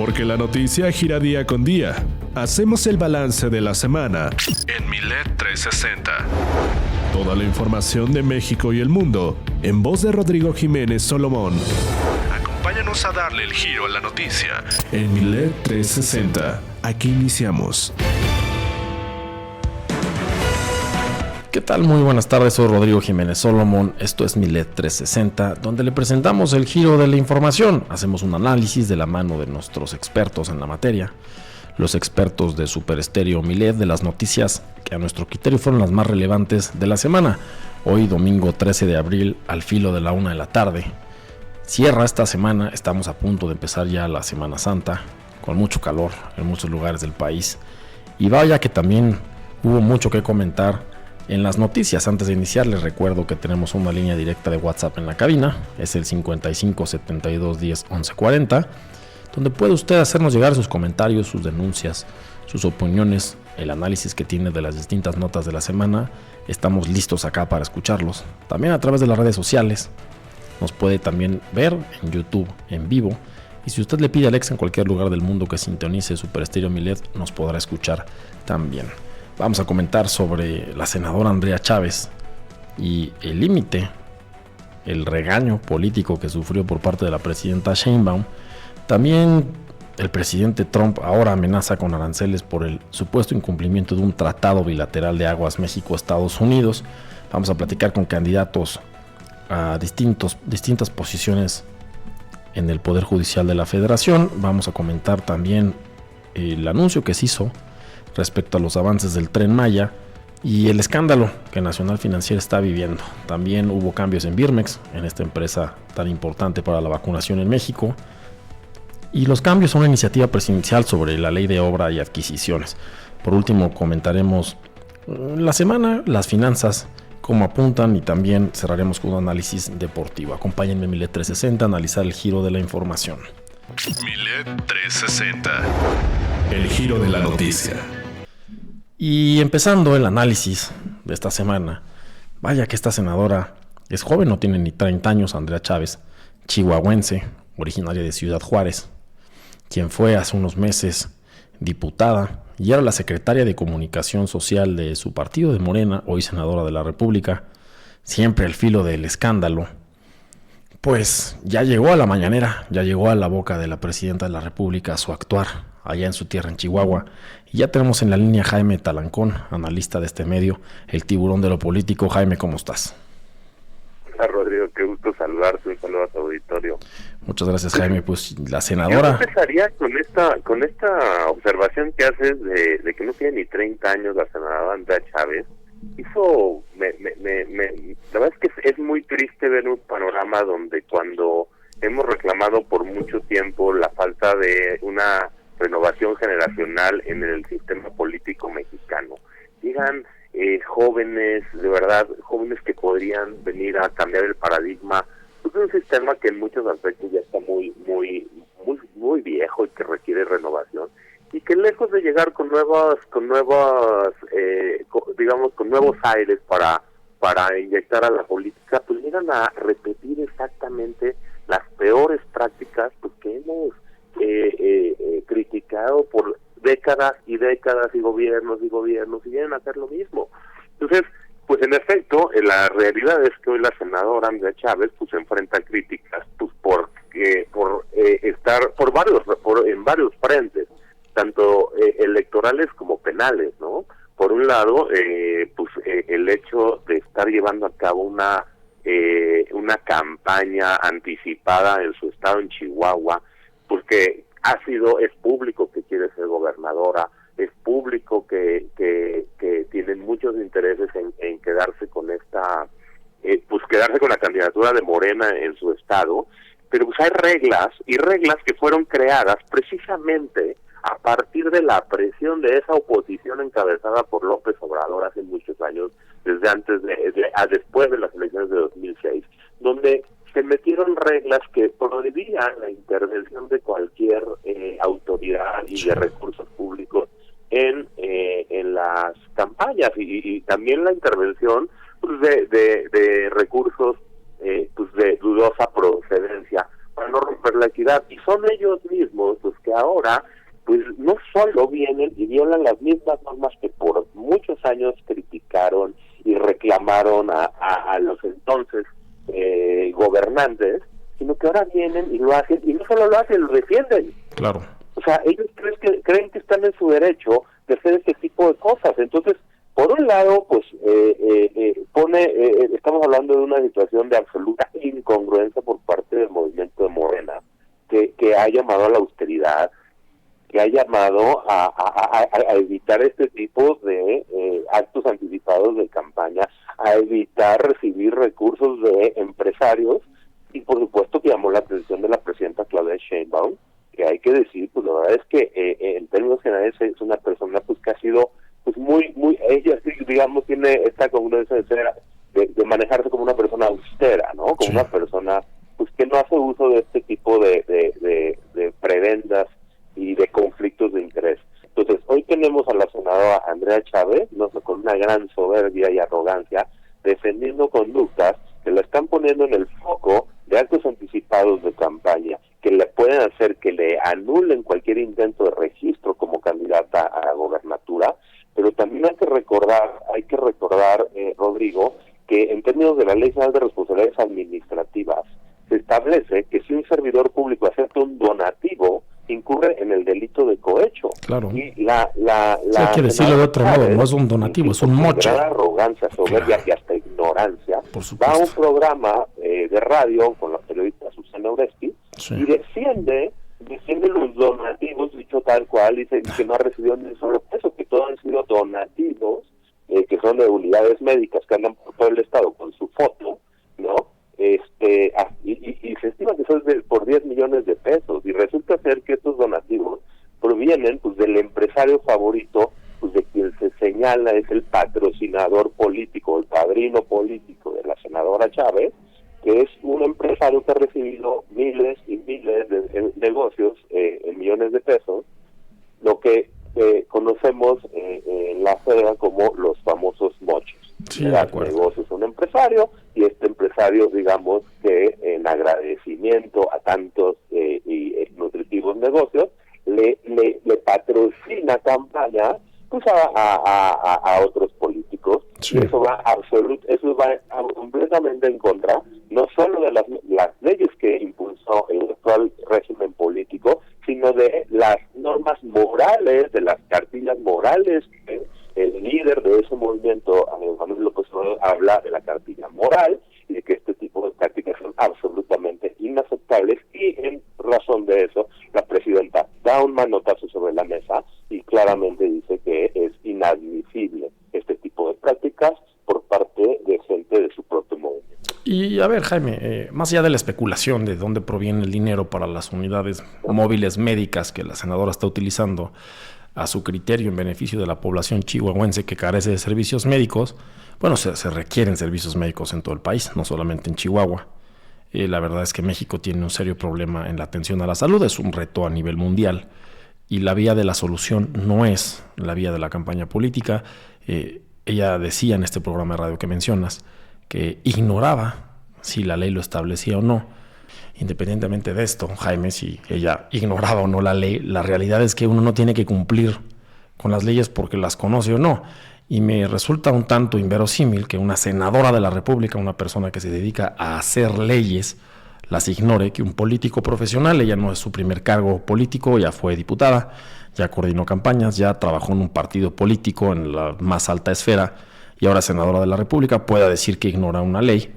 Porque la noticia gira día con día. Hacemos el balance de la semana en Milet 360. Toda la información de México y el mundo en voz de Rodrigo Jiménez Solomón. Acompáñanos a darle el giro a la noticia en Milet 360. Aquí iniciamos. ¿Qué tal? Muy buenas tardes, soy Rodrigo Jiménez Solomón, esto es Milet 360, donde le presentamos el giro de la información. Hacemos un análisis de la mano de nuestros expertos en la materia, los expertos de Super Estéreo Milet, de las noticias que a nuestro criterio fueron las más relevantes de la semana. Hoy, domingo 13 de abril, al filo de la 1 de la tarde. Cierra esta semana, estamos a punto de empezar ya la Semana Santa, con mucho calor en muchos lugares del país. Y vaya que también hubo mucho que comentar en las noticias. Antes de iniciar, les recuerdo que tenemos una línea directa de WhatsApp en la cabina, es el 55 72 10 11 40, donde puede usted hacernos llegar sus comentarios, sus denuncias, sus opiniones, el análisis que tiene de las distintas notas de la semana. Estamos listos acá para escucharlos. También a través de las redes sociales, nos puede también ver en YouTube en vivo. Y si usted le pide a Alexa en cualquier lugar del mundo que sintonice Super Estéreo Milet, nos podrá escuchar también. Vamos a comentar sobre la senadora Andrea Chávez y el límite, el regaño político que sufrió por parte de la presidenta Sheinbaum. También el presidente Trump ahora amenaza con aranceles por el supuesto incumplimiento de un tratado bilateral de aguas México-Estados Unidos. Vamos a platicar con candidatos a distintas posiciones en el Poder Judicial de la Federación. Vamos a comentar también el anuncio que se hizo respecto a los avances del Tren Maya y el escándalo que Nacional Financiera está viviendo. También hubo cambios en Birmex, en esta empresa tan importante para la vacunación en México. Y los cambios son una iniciativa presidencial sobre la ley de obra y adquisiciones. Por último, comentaremos la semana, las finanzas, cómo apuntan, y también cerraremos con un análisis deportivo. Acompáñenme en Milet 360 a analizar el giro de la información. Milet 360. El giro de la noticia. Y empezando el análisis de esta semana, vaya que esta senadora es joven, no tiene ni 30 años, Andrea Chávez, chihuahuense, originaria de Ciudad Juárez, quien fue hace unos meses diputada y era la secretaria de Comunicación Social de su partido de Morena, hoy senadora de la República, siempre al filo del escándalo. Pues ya llegó a la mañanera, ya llegó a la boca de la presidenta de la República su actuar allá en su tierra, en Chihuahua. Y ya tenemos en la línea Jaime Talancón, analista de este medio, el tiburón de lo político. Jaime, ¿cómo estás? Hola Rodrigo, qué gusto saludarte, un saludo a tu auditorio. Muchas gracias, Jaime. Pues la senadora... Yo empezaría con esta observación que haces de que no tiene ni 30 años la senadora Andrea Chávez. Eso la verdad es que es muy triste ver un panorama donde, cuando hemos reclamado por mucho tiempo la falta de una renovación generacional en el sistema político mexicano, llegan jóvenes, de verdad, jóvenes que podrían venir a cambiar el paradigma, pues un sistema que en muchos aspectos ya está muy viejo y que requiere renovación, y que lejos de llegar con nuevos aires para inyectar a la política, pues llegan a repetir exactamente las peores prácticas pues que hemos criticado por décadas y décadas, y gobiernos, y vienen a hacer lo mismo. Entonces, pues en efecto, la realidad es que hoy la senadora Andrea Chávez pues se enfrenta a críticas pues estar en varios frentes, tanto electorales como penales, ¿no? Por un lado, el hecho de estar llevando a cabo una campaña anticipada en su estado, en Chihuahua, porque es público que quiere ser gobernadora, es público que tienen muchos intereses en quedarse con quedarse con la candidatura de Morena en su estado, pero pues hay reglas que fueron creadas precisamente a partir de la presión de esa oposición encabezada por López Obrador hace muchos años, después de las elecciones de 2006, donde se metieron reglas que prohibían la intervención de cualquier autoridad y de recursos públicos en las campañas, y también la intervención pues, de recursos pues de dudosa procedencia para no romper la equidad. Y son ellos mismos los que ahora pues no solo vienen y violan las mismas normas que por muchos años criticaron y reclamaron a los entonces gobernantes, sino que ahora vienen y lo hacen, y no solo lo hacen, lo defienden. Claro. O sea, ellos creen que están en su derecho de hacer este tipo de cosas. Entonces, por un lado, pues estamos hablando de una situación de absoluta incongruencia por parte del movimiento de Morena, que ha llamado a la austeridad, que ha llamado a evitar este tipo de actos anticipados de campaña, a evitar recibir recursos de empresarios, y por supuesto que llamó la atención de la presidenta Claudia Sheinbaum, que hay que decir, pues la verdad es que en términos generales es una persona pues que ha sido pues muy, ella sí, digamos, tiene esta congruencia de manejarse como una persona austera, ¿no? Como una persona pues que no hace uso de este tipo de prebendas y de conflictos de interés. Entonces, hoy tenemos a la senadora Andrea Chávez, ¿no?, con una gran soberbia y arrogancia, defendiendo conductas que la están poniendo en el foco de actos anticipados de campaña, que le pueden hacer que le anulen cualquier intento de registro como candidata a la gobernatura. Pero también hay que recordar, Rodrigo, que en términos de la Ley General de Responsabilidades Administrativas, se establece que si un servidor público acepta un donativo, incurre en el delito de cohecho. Claro. Y sí, hay que decirlo de otro modo, no es un donativo, es un moche. Gran arrogancia, soberbia y hasta ignorancia, va a un programa de radio con la periodista Susana Oresti y defiende los donativos, dicho tal cual, dice que no ha recibido ni un solo peso, que todos han sido donativos, que son de unidades médicas que andan por todo el estado con su foto, ¿no? Y se estima que son por 10 millones de pesos, y resulta ser que estos donativos provienen pues del empresario favorito, pues de quien se señala es el patrocinador político, el padrino político de la senadora Chávez, que es un empresario que ha recibido miles y miles de negocios en millones de pesos, lo que conocemos en la FEDA como los famosos moches. Sí, de acuerdo. Negocios un empresario, y este empresario, digamos que en agradecimiento a tantos y nutritivos negocios, le patrocina campañas pues a otros políticos. Sí. Y eso va completamente en contra no solo de las leyes que impulsó el actual régimen político, sino de las normas morales, de las cartillas morales que el líder de ese movimiento, Manuel López Obrador, habla de la cartilla moral, y de que este tipo de prácticas son absolutamente inaceptables, y en razón de eso la presidenta da un manotazo sobre la mesa y claramente dice que es inadmisible este tipo de prácticas por parte de gente de su propio movimiento. Y a ver, Jaime, más allá de la especulación de dónde proviene el dinero para las unidades móviles médicas que la senadora está utilizando a su criterio en beneficio de la población chihuahuense que carece de servicios médicos, bueno, se requieren servicios médicos en todo el país, no solamente en Chihuahua. La verdad es que México tiene un serio problema en la atención a la salud, es un reto a nivel mundial, y la vía de la solución no es la vía de la campaña política. Ella decía en este programa de radio que mencionas que ignoraba si la ley lo establecía o no. Independientemente de esto, Jaime, si ella ignoraba o no la ley, la realidad es que uno no tiene que cumplir con las leyes porque las conoce o no. Y me resulta un tanto inverosímil que una senadora de la República, una persona que se dedica a hacer leyes, las ignore, que un político profesional, ella no es su primer cargo político, ya fue diputada, ya coordinó campañas, ya trabajó en un partido político en la más alta esfera, y ahora senadora de la República, pueda decir que ignora una ley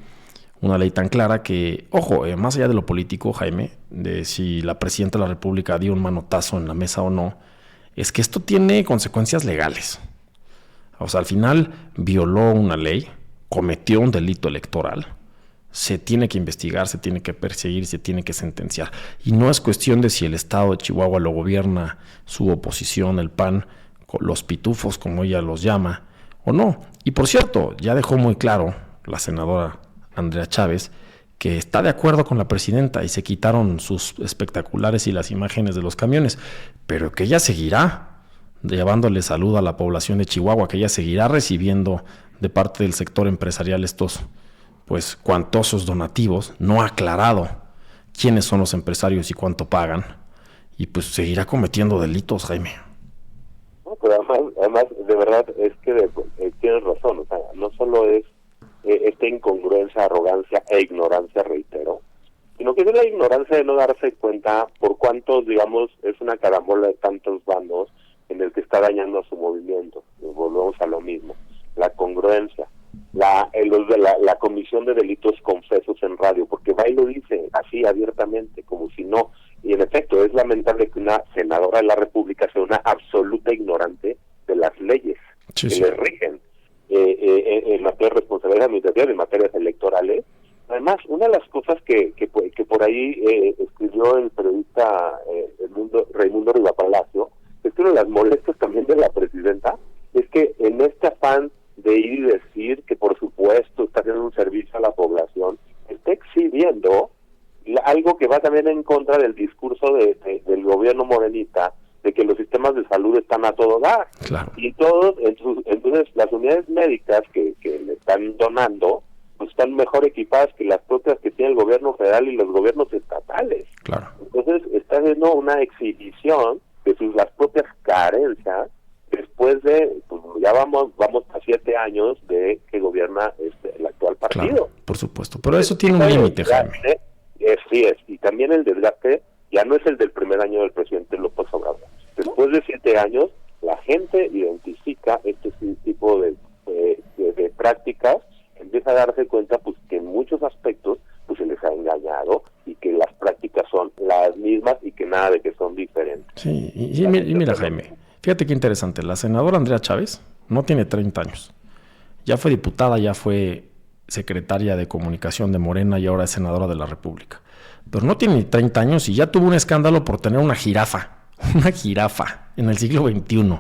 tan clara que, ojo, más allá de lo político, Jaime, de si la presidenta de la República dio un manotazo en la mesa o no, es que esto tiene consecuencias legales. O sea, al final violó una ley, cometió un delito electoral, se tiene que investigar, se tiene que perseguir, se tiene que sentenciar. Y no es cuestión de si el estado de Chihuahua lo gobierna su oposición, el PAN, los pitufos, como ella los llama, o no. Y por cierto, ya dejó muy claro la senadora Andrea Chávez que está de acuerdo con la presidenta y se quitaron sus espectaculares y las imágenes de los camiones, pero que ella seguirá llevándole salud a la población de Chihuahua, que ella seguirá recibiendo de parte del sector empresarial estos cuantosos donativos. No ha aclarado quiénes son los empresarios y cuánto pagan. y pues seguirá cometiendo delitos, Jaime. No, pero además, de verdad, es que tienes razón, o sea, no solo es esta incongruencia, arrogancia e ignorancia, reitero, sino que es la ignorancia de no darse cuenta por cuántos, digamos, es una carambola de tantos bandos en el que está dañando a su movimiento. Volvemos a lo mismo, la congruencia, la comisión de delitos confesos en radio, porque va y lo dice así abiertamente, como si no. Y en efecto, es lamentable que una senadora de la República sea una absoluta ignorante de las leyes que le rigen en materia de responsabilidad administrativa, en materias electorales. Además, una de las cosas que por ahí escribió el periodista Raimundo Rivapalacio, es que una de las molestias también de la presidenta es que en este afán de ir y decir que por supuesto está haciendo un servicio a la población, está exhibiendo algo que va también en contra del discurso del gobierno morenista, de que los sistemas de salud están a todo dar. Claro. Y todos, entonces las unidades médicas que le están donando, pues están mejor equipadas que las propias que tiene el gobierno federal y los gobiernos estatales. Claro. Entonces está haciendo una exhibición de las propias carencias después de, pues ya vamos a 7 años de que gobierna el actual partido. Claro, por supuesto, pero eso tiene un límite, Jaime. Sí es, y también el desgaste ya no es el del primer año del presidente López Obrador. Después de 7 años, la gente identifica este tipo de prácticas, empieza a darse cuenta pues que en muchos aspectos pues se les ha engañado y que las prácticas son las mismas y que nada de que son diferentes. Sí, y mira, Jaime, fíjate qué interesante, la senadora Andrea Chávez no tiene 30 años, ya fue diputada, ya fue secretaria de comunicación de Morena y ahora es senadora de la República, pero no tiene ni 30 años y ya tuvo un escándalo por tener una jirafa en el siglo XXI.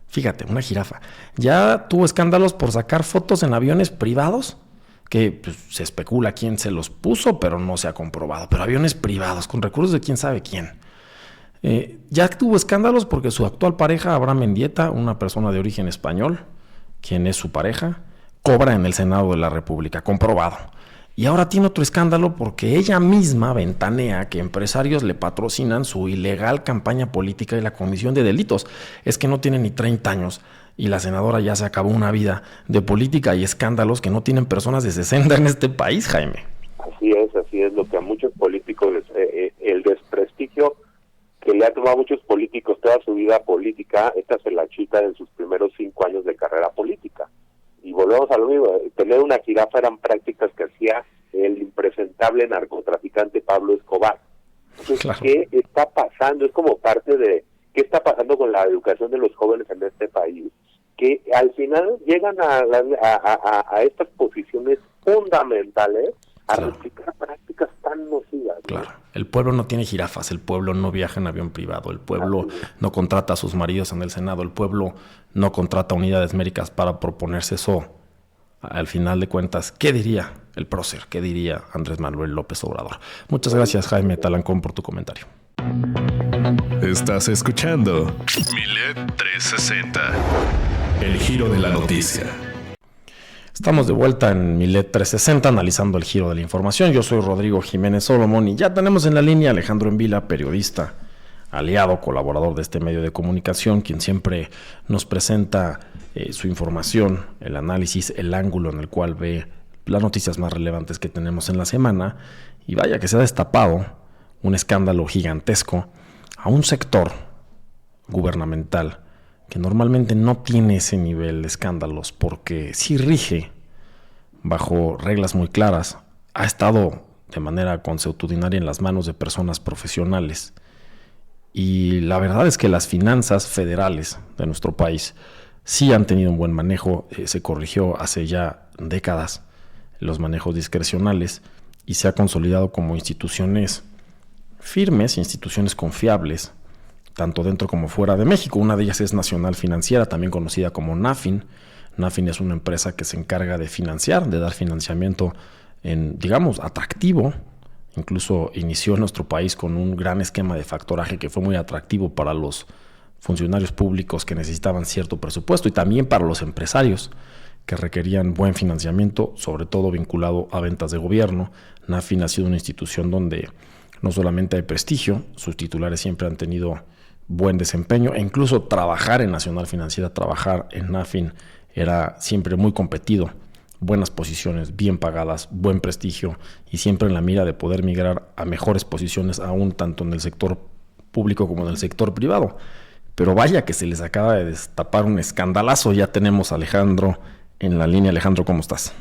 Fíjate, una jirafa. Ya tuvo escándalos por sacar fotos en aviones privados, que pues, se especula quién se los puso, pero no se ha comprobado. Pero aviones privados, con recursos de quién sabe quién. Ya tuvo escándalos porque su actual pareja, Abraham Mendieta, una persona de origen español, quien es su pareja, cobra en el Senado de la República, comprobado. Y ahora tiene otro escándalo porque ella misma ventanea que empresarios le patrocinan su ilegal campaña política y la comisión de delitos. Es que no tiene ni 30 años y la senadora ya se acabó una vida de política y escándalos que no tienen personas de 60 en este país, Jaime. Así es lo que a muchos políticos, el desprestigio que le ha tomado a muchos políticos toda su vida política, esta se la chuta en sus primeros 5 años de carrera política. Y volvemos a lo mismo, tener una jirafa eran prácticas que hacía el impresentable narcotraficante Pablo Escobar. Entonces, claro. ¿Qué está pasando? Es como parte de qué está pasando con la educación de los jóvenes en este país, que al final llegan a estas posiciones fundamentales a replicar prácticas tan nocivas. Claro, el pueblo no tiene jirafas, el pueblo no viaja en avión privado, el pueblo no contrata a sus maridos en el Senado, el pueblo no contrata unidades médicas para proponerse eso. Al final de cuentas, ¿qué diría el prócer? ¿Qué diría Andrés Manuel López Obrador? Muchas gracias, Jaime Talancón, por tu comentario. Estás escuchando Milet 360, el giro de la noticia. Estamos de vuelta en Milet 360 analizando el giro de la información. Yo soy Rodrigo Jiménez Solomón y ya tenemos en la línea a Alejandro Envila, periodista, aliado, colaborador de este medio de comunicación, quien siempre nos presenta su información, el análisis, el ángulo en el cual ve las noticias más relevantes que tenemos en la semana. Y vaya que se ha destapado un escándalo gigantesco a un sector gubernamental que normalmente no tiene ese nivel de escándalos porque sí rige bajo reglas muy claras, ha estado de manera consuetudinaria en las manos de personas profesionales. Y la verdad es que las finanzas federales de nuestro país sí han tenido un buen manejo. Se corrigió hace ya décadas los manejos discrecionales y se ha consolidado como instituciones firmes, instituciones confiables, tanto dentro como fuera de México. Una de ellas es Nacional Financiera, también conocida como NAFIN. NAFIN es una empresa que se encarga de financiar, de dar financiamiento atractivo. Incluso inició en nuestro país con un gran esquema de factoraje que fue muy atractivo para los funcionarios públicos que necesitaban cierto presupuesto y también para los empresarios que requerían buen financiamiento, sobre todo vinculado a ventas de gobierno. NAFIN ha sido una institución donde no solamente hay prestigio, sus titulares siempre han tenido buen desempeño, e incluso trabajar en Nacional Financiera, trabajar en Nafin era siempre muy competido, buenas posiciones, bien pagadas, buen prestigio y siempre en la mira de poder migrar a mejores posiciones, aún tanto en el sector público como en el sector privado. Pero vaya que se les acaba de destapar un escandalazo. Ya tenemos a Alejandro en la línea. Alejandro, ¿cómo estás?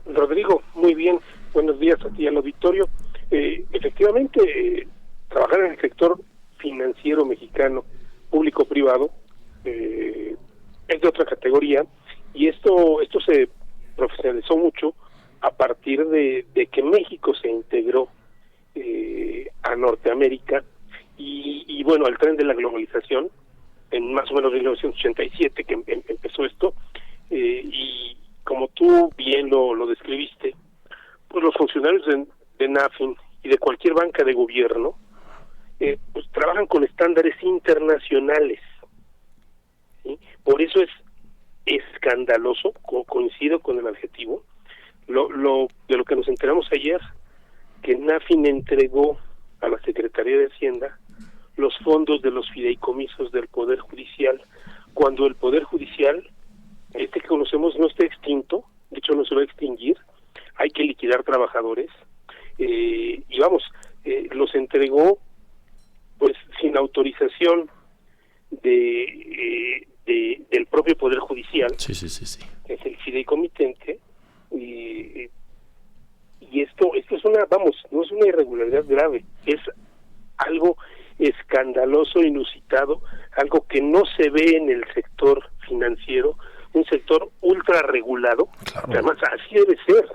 Rodrigo, muy bien. Buenos días a ti al auditorio. Efectivamente, trabajar en el sector financiero mexicano, público-privado, es de otra categoría, y esto se profesionalizó mucho a partir de que México se integró a Norteamérica y bueno, al tren de la globalización, en más o menos 1987 que empezó esto, y como tú bien lo describiste, pues los funcionarios de Nafin y de cualquier banca de gobierno pues trabajan con estándares internacionales, ¿sí? Por eso es escandaloso, coincido con el adjetivo, de lo que nos enteramos ayer, que Nafin entregó a la Secretaría de Hacienda los fondos de los fideicomisos del Poder Judicial, cuando el Poder Judicial, que conocemos, no está extinto, de hecho no se va a extinguir, hay que liquidar trabajadores, y vamos, los entregó pues sin autorización del propio Poder Judicial, Sí. que es el fideicomitente, y esto es una, vamos, no es una irregularidad grave, es algo escandaloso, inusitado, algo que no se ve en el sector financiero, un sector ultra regulado, Claro. además así debe ser.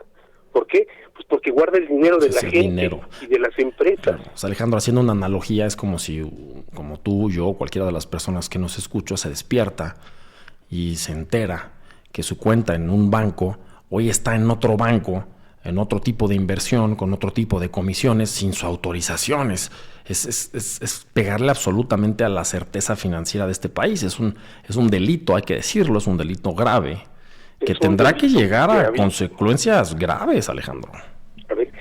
¿Por qué? Pues porque guarda el dinero de la gente dinero y de las empresas. Claro. O sea, Alejandro, haciendo una analogía, es como si, como tú, yo, cualquiera de las personas que nos escucha, se despierta y se entera que su cuenta en un banco hoy está en otro banco, en otro tipo de inversión, con otro tipo de comisiones, sin su autorización. Es pegarle absolutamente a la certeza financiera de este país. Es un delito, hay que decirlo, es un delito grave, que tendrá que llegar a consecuencias graves, Alejandro. A ver,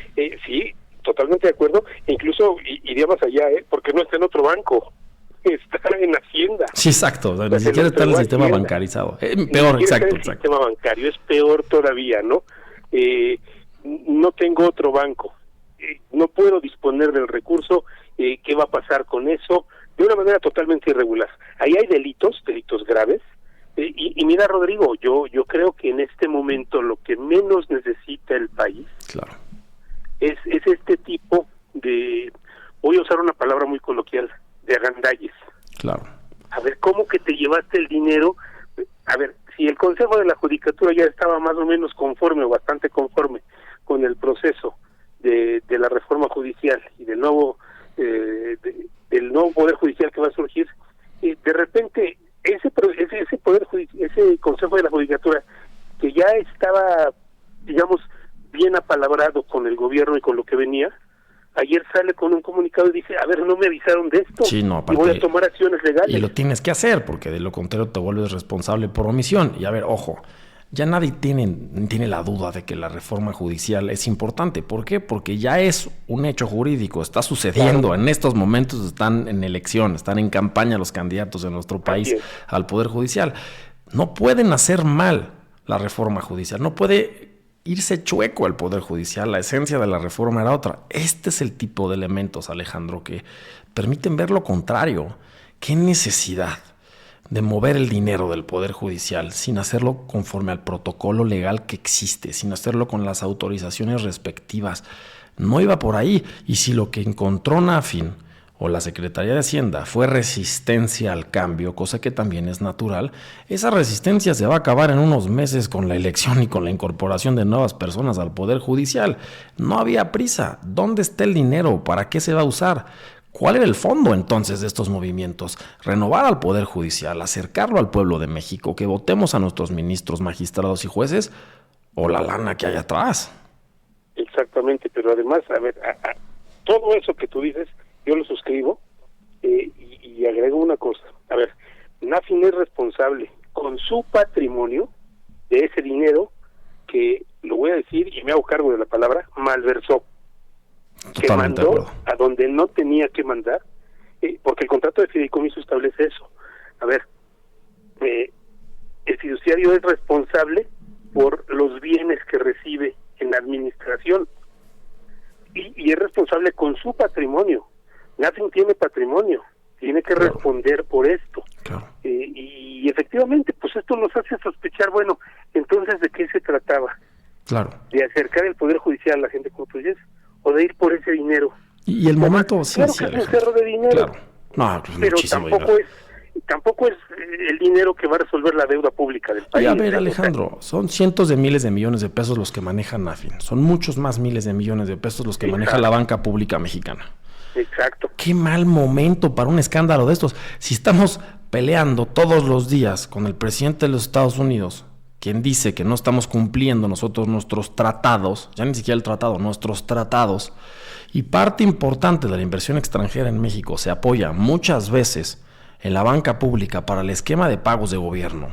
sí, totalmente de acuerdo, e incluso iría más allá, porque no está en otro banco, está en Hacienda. Sí, exacto, ni siquiera está en el sistema bancarizado. Peor, exacto. El sistema bancario es peor todavía, ¿no? No tengo otro banco, no puedo disponer del recurso, ¿qué va a pasar con eso? De una manera totalmente irregular. Ahí hay delitos graves, y mira, Rodrigo, yo creo que en este momento lo que menos necesita el país, Claro, es este tipo de, voy a usar una palabra muy coloquial, de agandalles. claro. A ver, ¿cómo que te llevaste el dinero? A ver, si el Consejo de la Judicatura ya estaba más o menos conforme o bastante conforme con el proceso de la reforma judicial y del nuevo del nuevo Poder Judicial que va a surgir, de repente ese Poder Judicial, ese Consejo de la Judicatura que ya estaba, digamos, bien apalabrado con el gobierno y con lo que venía, ayer sale con un comunicado y dice, a ver, no me avisaron de esto, Sí, no, y aparte, voy a tomar acciones legales. Y lo tienes que hacer, porque de lo contrario te vuelves responsable por omisión. Y a ver, ojo, ya nadie tiene la duda de que la reforma judicial es importante. ¿Por qué? Porque ya es un hecho jurídico, está sucediendo. Claro. En estos momentos están en elección, están en campaña los candidatos de nuestro país al Poder Judicial. No pueden hacer mal la reforma judicial, no puede irse chueco al Poder Judicial. La esencia de la reforma era otra. Este es el tipo de elementos, Alejandro, que permiten ver lo contrario. ¿Qué necesidad de mover el dinero del Poder Judicial sin hacerlo conforme al protocolo legal que existe, sin hacerlo con las autorizaciones respectivas? No iba por ahí. Y si lo que encontró Nafin o la Secretaría de Hacienda fue resistencia al cambio, cosa que también es natural, esa resistencia se va a acabar en unos meses con la elección y con la incorporación de nuevas personas al Poder Judicial. No había prisa. ¿Dónde está el dinero? ¿Para qué se va a usar? ¿Cuál era el fondo entonces de estos movimientos? Renovar al Poder Judicial, acercarlo al pueblo de México, que votemos a nuestros ministros, magistrados y jueces, o la lana que hay atrás. Exactamente, pero además, a ver, todo eso que tú dices, yo lo suscribo, y agrego una cosa. A ver, Nafin es responsable con su patrimonio de ese dinero que, lo voy a decir y me hago cargo de la palabra, malversó. Totalmente. Totalmente de mandó acuerdo. a donde no tenía que mandar, porque el contrato de fideicomiso establece eso. A ver, el fiduciario es responsable por los bienes que recibe en la administración y es responsable con su patrimonio. Nothing tiene patrimonio, tiene que Claro. responder por esto. Claro. Y efectivamente, pues esto nos hace sospechar, bueno, entonces, ¿de qué se trataba? Claro. ¿De acercar el Poder Judicial a la gente, como tú dices, o de ir por ese dinero? Y el momento, sí, Claro sí, que es un Alejandro. cerro de dinero, Claro. No, pues pero muchísimo tampoco dinero. tampoco es el dinero que va a resolver la deuda pública del país. Y a ver, Alejandro, son cientos de miles de millones de pesos los que maneja Nafin. Son muchos más miles de millones de pesos los que maneja la banca pública mexicana. Exacto. Qué mal momento para un escándalo de estos. Si estamos peleando todos los días con el presidente de los Estados Unidos, quien dice que no estamos cumpliendo nosotros nuestros tratados, ya ni siquiera el tratado, nuestros tratados, y parte importante de la inversión extranjera en México se apoya muchas veces en la banca pública para el esquema de pagos de gobierno.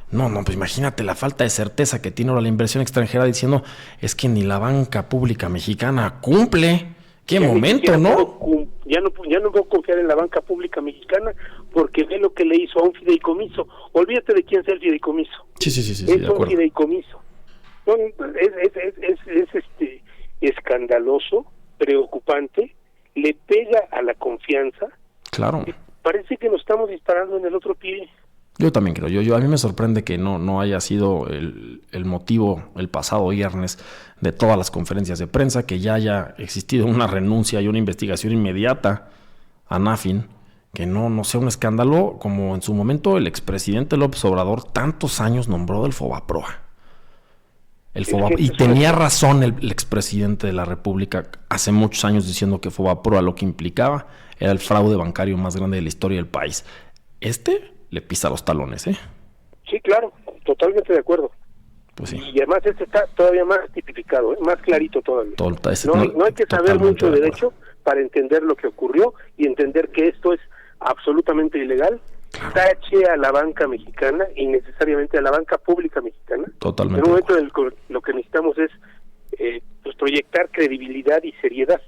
No, pues imagínate la falta de certeza que tiene ahora la inversión extranjera diciendo es que ni la banca pública mexicana cumple. ¡Qué momento, ¿no? Ya no puedo confiar en la banca pública mexicana porque ve lo que le hizo a un fideicomiso. Olvídate de quién sea el fideicomiso. Sí, Es de un acuerdo. fideicomiso. No, es escandaloso, preocupante, le pega a la confianza. Claro. Parece que nos estamos disparando en el otro pie. Yo también creo. Yo a mí me sorprende que no haya sido el motivo el pasado viernes de todas las conferencias de prensa, que ya haya existido una renuncia y una investigación inmediata a Nafin, que no sea un escándalo como en su momento el expresidente López Obrador tantos años nombró del Fobaproa. Y tenía razón el expresidente de la República hace muchos años diciendo que Fobaproa lo que implicaba era el fraude bancario más grande de la historia del país. Le pisa los talones, ¿eh? Sí, claro, totalmente de acuerdo. Pues sí. Y además está todavía más tipificado, más clarito todavía. No hay que saber mucho de derecho para entender lo que ocurrió y entender que esto es absolutamente ilegal. Claro. Tache a la banca mexicana y necesariamente a la banca pública mexicana. Totalmente. En un momento en el que lo que necesitamos es pues proyectar credibilidad y seriedad.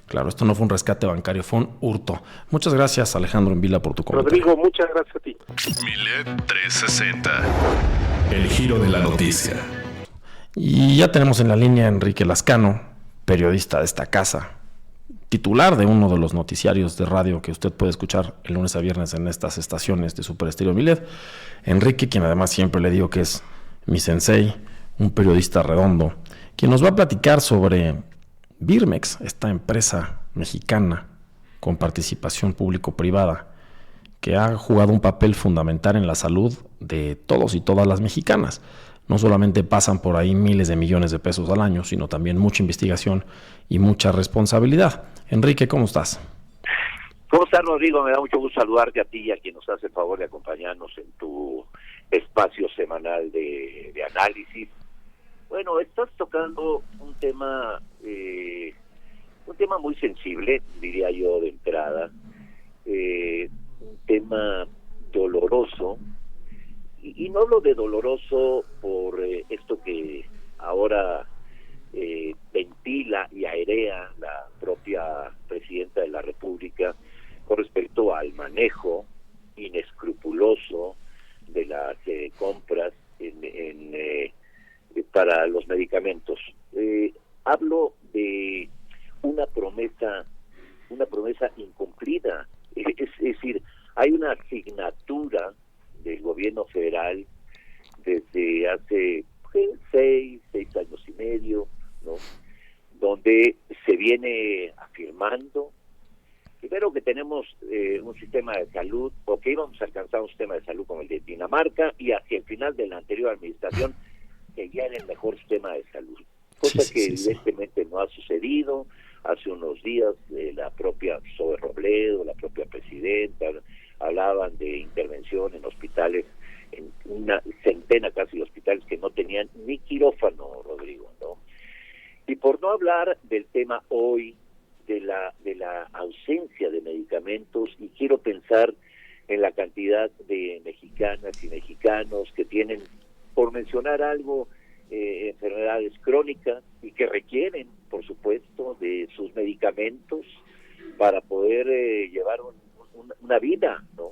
Claro, esto no fue un rescate bancario, fue un hurto. Muchas gracias, Alejandro Envila, por tu comentario. Rodrigo, muchas gracias a ti. Milet 360. El giro de la noticia. Y ya tenemos en la línea a Enrique Lascano, periodista de esta casa, titular de uno de los noticiarios de radio que usted puede escuchar el lunes a viernes en estas estaciones de Super Estéreo Milet. Enrique, quien además siempre le digo que es mi sensei, un periodista redondo, quien nos va a platicar sobre Birmex, esta empresa mexicana con participación público-privada que ha jugado un papel fundamental en la salud de todos y todas las mexicanas. No solamente pasan por ahí miles de millones de pesos al año, sino también mucha investigación y mucha responsabilidad. Enrique, ¿cómo estás? ¿Cómo estás, Rodrigo? Me da mucho gusto saludarte a ti y a quien nos hace el favor de acompañarnos en tu espacio semanal de análisis. Bueno, estás tocando un tema muy sensible, diría yo de entrada, un tema doloroso, y no hablo de doloroso por esto que ahora ventila y airea la propia presidenta de la República con respecto al manejo inescrupuloso de las compras para los medicamentos. Hablo de una promesa incumplida, es decir, hay una asignatura del gobierno federal desde hace 6 años y medio, ¿no?, donde se viene afirmando primero que tenemos un sistema de salud, o que íbamos a alcanzar un sistema de salud como el de Dinamarca, y hacia el final de la anterior administración que ya era el mejor sistema de salud, cosa que evidentemente no ha sucedido. Hace unos días la propia Zoe Robledo, la propia presidenta, hablaban de intervención en hospitales, en una centena casi de hospitales que no tenían ni quirófano, Rodrigo, ¿no? Y por no hablar del tema hoy de la ausencia de medicamentos, y quiero pensar en la cantidad de mexicanas y mexicanos que tienen, por mencionar algo, enfermedades crónicas y que requieren por supuesto, de sus medicamentos para poder llevar una vida, ¿no?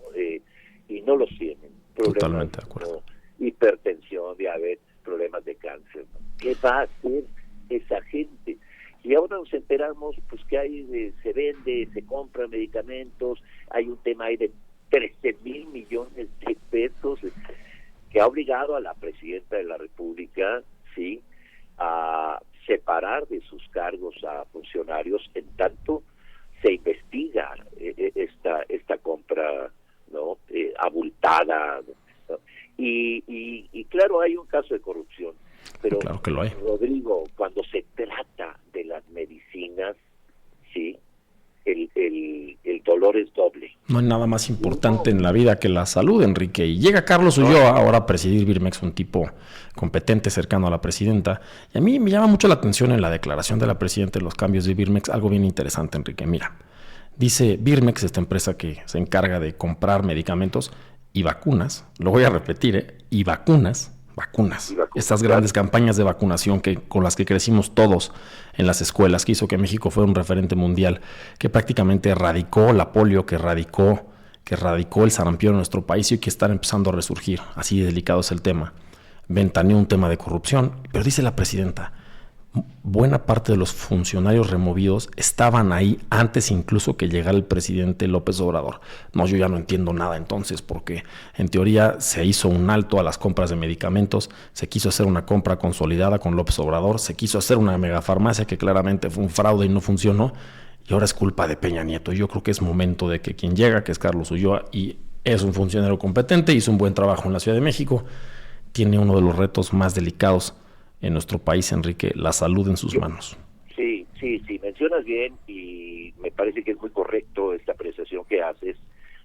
Y no los tienen. Totalmente de acuerdo. ¿No? Hipertensión, diabetes, problemas de cáncer, ¿no? ¿Qué va a hacer esa gente? Y ahora nos enteramos pues que hay se vende, se compran medicamentos, hay un tema ahí de 13,000 millones de pesos que ha obligado a la presidenta de la República, sí, a separar de sus cargos a funcionarios en tanto se investiga esta compra, ¿no? Abultada, ¿no? Y claro, hay un caso de corrupción, pero claro que lo hay. Rodrigo, cuando se trata de las medicinas, sí, el dolor es doble. No hay nada más importante en la vida que la salud, Enrique. Y llega Carlos Ulloa ahora a presidir Birmex, un tipo competente, cercano a la presidenta. Y a mí me llama mucho la atención en la declaración de la presidenta de los cambios de Birmex, algo bien interesante, Enrique. Mira, dice Birmex, esta empresa que se encarga de comprar medicamentos y vacunas, lo voy a repetir, y vacunas. Estas grandes campañas de vacunación con las que crecimos todos en las escuelas, que hizo que México fuera un referente mundial, que prácticamente erradicó la polio, que erradicó el sarampión en nuestro país y que están empezando a resurgir. Así de delicado es el tema. Ventaneó un tema de corrupción, pero dice la presidenta, buena parte de los funcionarios removidos estaban ahí antes incluso que llegara el presidente López Obrador. No, yo ya no entiendo nada entonces, porque en teoría se hizo un alto a las compras de medicamentos, se quiso hacer una compra consolidada con López Obrador, se quiso hacer una megafarmacia que claramente fue un fraude y no funcionó, y ahora es culpa de Peña Nieto. Yo creo que es momento de que quien llega, que es Carlos Ulloa, y es un funcionario competente, hizo un buen trabajo en la Ciudad de México, tiene uno de los retos más delicados en nuestro país, Enrique, la salud en sus manos. Sí, mencionas bien y me parece que es muy correcto esta apreciación que haces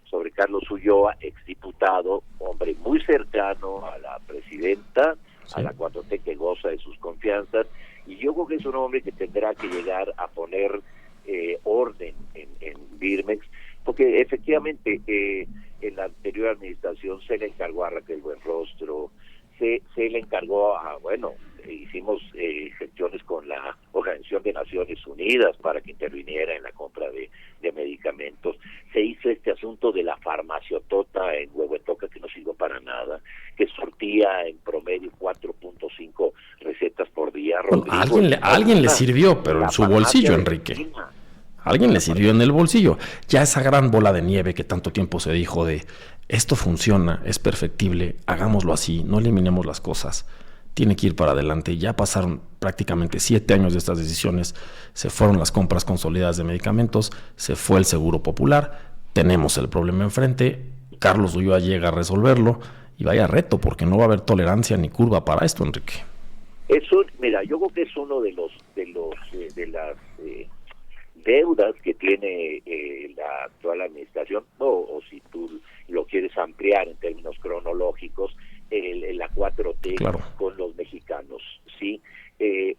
sobre Carlos Ulloa, exdiputado, hombre muy cercano a la presidenta, sí, a la 4T, que goza de sus confianzas, y yo creo que es un hombre que tendrá que llegar a poner orden en Birmex, porque efectivamente en la anterior administración se le encargó a Raquel Buenrostro, se le encargó hicimos gestiones con la Organización de Naciones Unidas para que interviniera en la compra de medicamentos. Se hizo este asunto de la farmaciotota en Huehuetoca, que no sirvió para nada, que sortía en promedio 4.5 recetas por día. Rodrigo, alguien le sirvió, pero en su bolsillo, Enrique. Alguien le sirvió en el bolsillo. Ya esa gran bola de nieve que tanto tiempo se dijo de esto funciona, es perfectible, hagámoslo así, no eliminemos las cosas, tiene que ir para adelante. Ya pasaron prácticamente 7 años de estas decisiones, se fueron las compras consolidadas de medicamentos, se fue el seguro popular, tenemos el problema enfrente, Carlos Ulloa llega a resolverlo y vaya reto, porque no va a haber tolerancia ni curva para esto, Enrique. Mira, yo creo que es uno de las deudas que tiene la actual administración, o si tú lo quieres ampliar en términos cronológicos, la 4T, claro, con los mexicanos, ¿sí?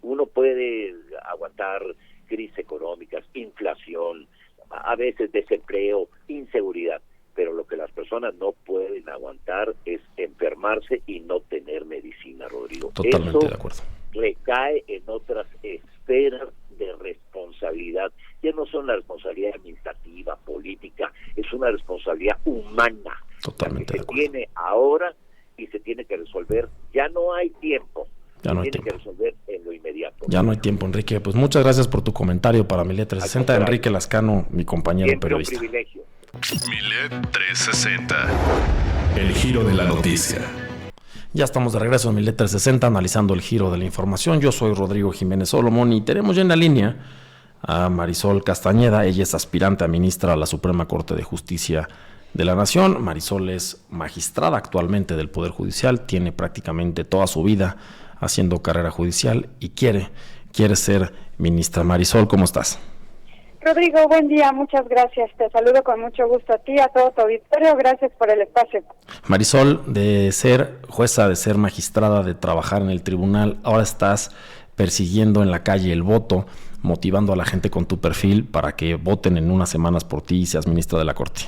Uno puede aguantar crisis económicas, inflación, a veces desempleo, inseguridad, pero lo que las personas no pueden aguantar es enfermarse y no tener medicina, Rodrigo. Totalmente Eso de acuerdo. Recae en otras esferas de responsabilidad. Ya no son la responsabilidad administrativa, política, es una responsabilidad humana. Totalmente que se tiene ahora y se tiene que resolver. Ya no hay tiempo. Ya no hay tiene tiempo. Que resolver en lo inmediato. Ya no hay tiempo, Enrique. Pues muchas gracias por tu comentario para Milet 360. Enrique Lascano, mi compañero Siempre periodista. Un privilegio. Milet 360. El giro de la noticia. Ya estamos de regreso en Milet 360 analizando el giro de la información. Yo soy Rodrigo Jiménez Solomón y tenemos ya en la línea a Marisol Castañeda. Ella es aspirante a ministra a la Suprema Corte de Justicia de la Nación. Marisol es magistrada actualmente del Poder Judicial, tiene prácticamente toda su vida haciendo carrera judicial y quiere ser ministra. Marisol, ¿cómo estás? Rodrigo, buen día, muchas gracias. Te saludo con mucho gusto a ti, a todo tu auditorio. Gracias por el espacio. Marisol, de ser jueza, de ser magistrada, de trabajar en el tribunal, ahora estás persiguiendo en la calle el voto, motivando a la gente con tu perfil para que voten en unas semanas por ti y seas ministra de la Corte.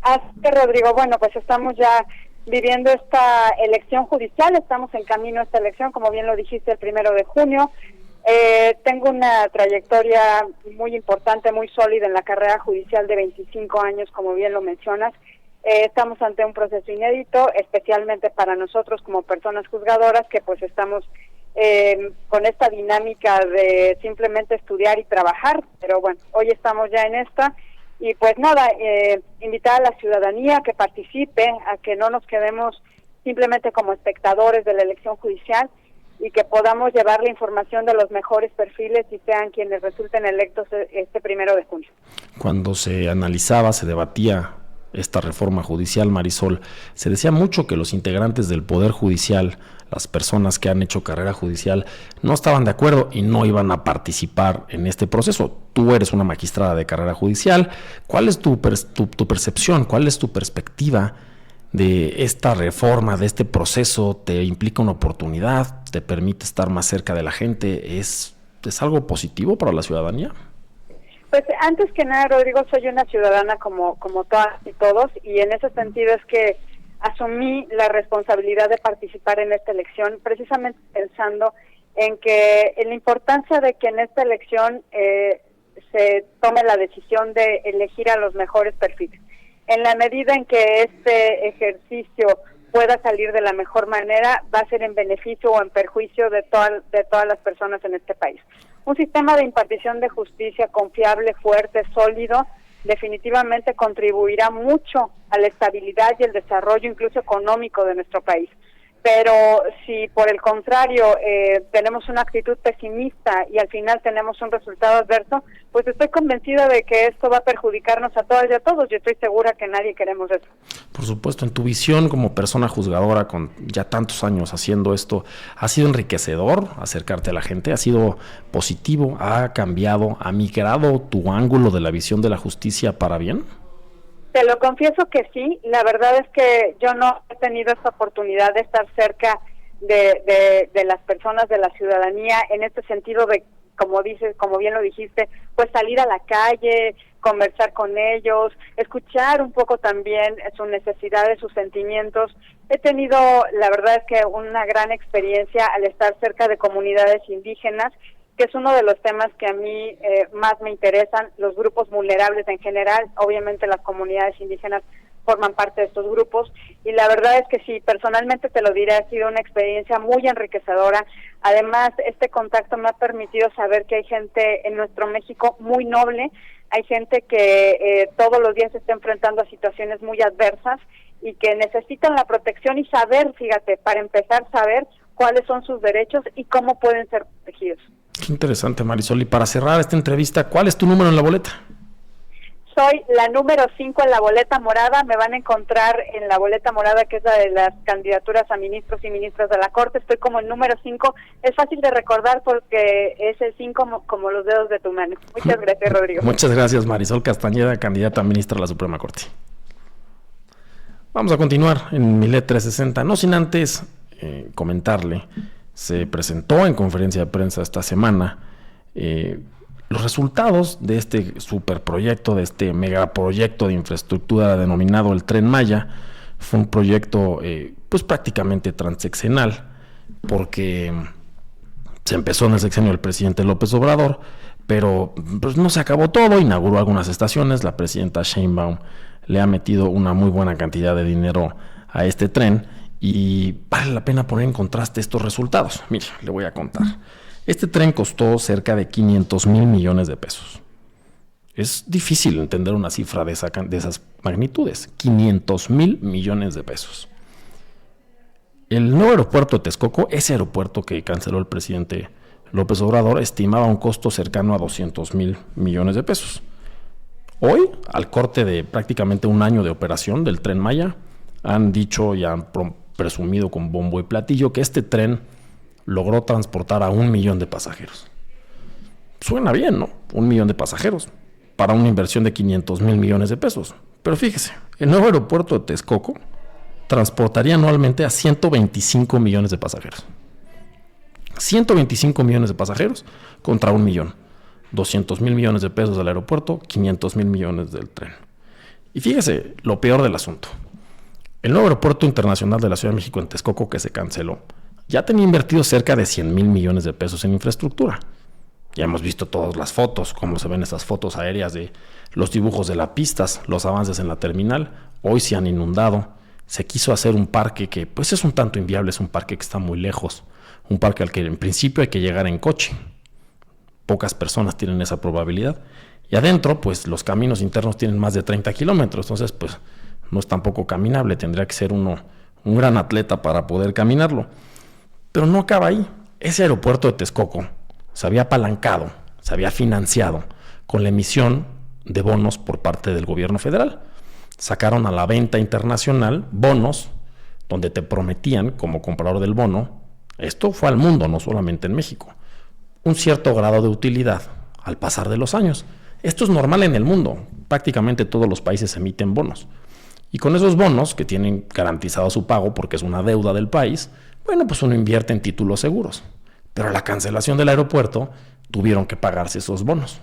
Así que, Rodrigo, bueno, pues estamos ya viviendo esta elección judicial, estamos en camino a esta elección, como bien lo dijiste, el 1 de junio. Tengo una trayectoria muy importante, muy sólida en la carrera judicial de 25 años, como bien lo mencionas. Estamos ante un proceso inédito, especialmente para nosotros como personas juzgadoras, que pues estamos con esta dinámica de simplemente estudiar y trabajar, pero bueno, hoy estamos ya en esta. Y pues nada, invitar a la ciudadanía a que participe, a que no nos quedemos simplemente como espectadores de la elección judicial, y que podamos llevar la información de los mejores perfiles y sean quienes resulten electos este 1 de junio. Cuando se analizaba, se debatía esta reforma judicial, Marisol, se decía mucho que los integrantes del Poder Judicial, las personas que han hecho carrera judicial, no estaban de acuerdo y no iban a participar en este proceso. Tú eres una magistrada de carrera judicial. ¿Cuál es tu percepción? ¿Cuál es tu perspectiva de esta reforma, de este proceso? ¿Te implica una oportunidad? ¿Te permite estar más cerca de la gente? ¿Es algo positivo para la ciudadanía? Pues antes que nada, Rodrigo, soy una ciudadana como todas y todos, y en ese sentido es que asumí la responsabilidad de participar en esta elección, precisamente pensando en la importancia de que en esta elección se tome la decisión de elegir a los mejores perfiles. En la medida en que este ejercicio pueda salir de la mejor manera, va a ser en beneficio o en perjuicio de todas las personas en este país. Un sistema de impartición de justicia confiable, fuerte, sólido, definitivamente contribuirá mucho a la estabilidad y el desarrollo incluso económico de nuestro país. Pero si por el contrario tenemos una actitud pesimista y al final tenemos un resultado adverso, pues estoy convencida de que esto va a perjudicarnos a todas y a todos. Yo estoy segura que nadie queremos eso. Por supuesto, en tu visión como persona juzgadora con ya tantos años haciendo esto, ¿ha sido enriquecedor acercarte a la gente? ¿Ha sido positivo? ¿Ha cambiado? ¿Ha migrado tu ángulo de la visión de la justicia para bien? Te lo confieso que sí. La verdad es que yo no he tenido esta oportunidad de estar cerca de las personas, de la ciudadanía, en este sentido de, como bien lo dijiste, pues salir a la calle, conversar con ellos, escuchar un poco también sus necesidades, sus sentimientos. He tenido, la verdad es que una gran experiencia al estar cerca de comunidades indígenas, que es uno de los temas que a mí más me interesan, los grupos vulnerables en general. Obviamente las comunidades indígenas forman parte de estos grupos, y la verdad es que sí, personalmente te lo diré, ha sido una experiencia muy enriquecedora. Además, este contacto me ha permitido saber que hay gente en nuestro México muy noble, hay gente que todos los días se está enfrentando a situaciones muy adversas y que necesitan la protección, y saber, fíjate, para empezar, saber cuáles son sus derechos y cómo pueden ser protegidos. Qué interesante, Marisol. Y para cerrar esta entrevista, ¿cuál es tu número en la boleta? Soy la número 5 en la boleta morada. Me van a encontrar en la boleta morada, que es la de las candidaturas a ministros y ministras de la Corte. Estoy como el número 5. Es fácil de recordar porque es el 5 como los dedos de tu mano. Muchas gracias, Rodrigo. Muchas gracias, Marisol Castañeda, candidata a ministra de la Suprema Corte. Vamos a continuar en Milet 360, no sin antes comentarle. Se presentó en conferencia de prensa esta semana los resultados de este superproyecto, de este megaproyecto de infraestructura denominado el Tren Maya. Fue un proyecto pues prácticamente transeccional, porque se empezó en el sexenio del presidente López Obrador, pero pues no se acabó todo. Inauguró algunas estaciones. La presidenta Sheinbaum le ha metido una muy buena cantidad de dinero a este tren, y vale la pena poner en contraste estos resultados. Mire, le voy a contar. Este tren costó cerca de 500,000 millones de pesos. Es difícil entender una cifra de esas magnitudes. 500,000 millones de pesos. El nuevo aeropuerto de Texcoco, ese aeropuerto que canceló el presidente López Obrador, estimaba un costo cercano a 200,000 millones de pesos. Hoy, al corte de prácticamente un año de operación del Tren Maya, han dicho y han presumido con bombo y platillo que este tren logró transportar a 1 millón de pasajeros. Suena bien, ¿no? 1 millón de pasajeros para una inversión de 500,000 millones de pesos. Pero fíjese, el nuevo aeropuerto de Texcoco transportaría anualmente a 125 millones de pasajeros. 125 millones de pasajeros contra 1 millón. 200,000 millones de pesos del aeropuerto, 500,000 millones del tren. Y fíjese lo peor del asunto. El nuevo aeropuerto internacional de la Ciudad de México en Texcoco, que se canceló, ya tenía invertido cerca de 100,000 millones de pesos en infraestructura. Ya hemos visto todas las fotos, cómo se ven esas fotos aéreas de los dibujos de las pistas, los avances en la terminal. Hoy se han inundado. Se quiso hacer un parque que pues es un tanto inviable, es un parque que está muy lejos, un parque al que en principio hay que llegar en coche. Pocas personas tienen esa probabilidad. Y adentro, pues los caminos internos tienen más de 30 kilómetros, entonces pues no es tampoco caminable, tendría que ser uno un gran atleta para poder caminarlo. Pero no acaba ahí. Ese aeropuerto de Texcoco se había apalancado, se había financiado con la emisión de bonos por parte del gobierno federal. Sacaron a la venta internacional bonos donde te prometían, como comprador del bono, esto fue al mundo, no solamente en México, un cierto grado de utilidad al pasar de los años. Esto es normal en el mundo, prácticamente todos los países emiten bonos. Y con esos bonos, que tienen garantizado su pago porque es una deuda del país, bueno, pues uno invierte en títulos seguros. Pero a la cancelación del aeropuerto tuvieron que pagarse esos bonos.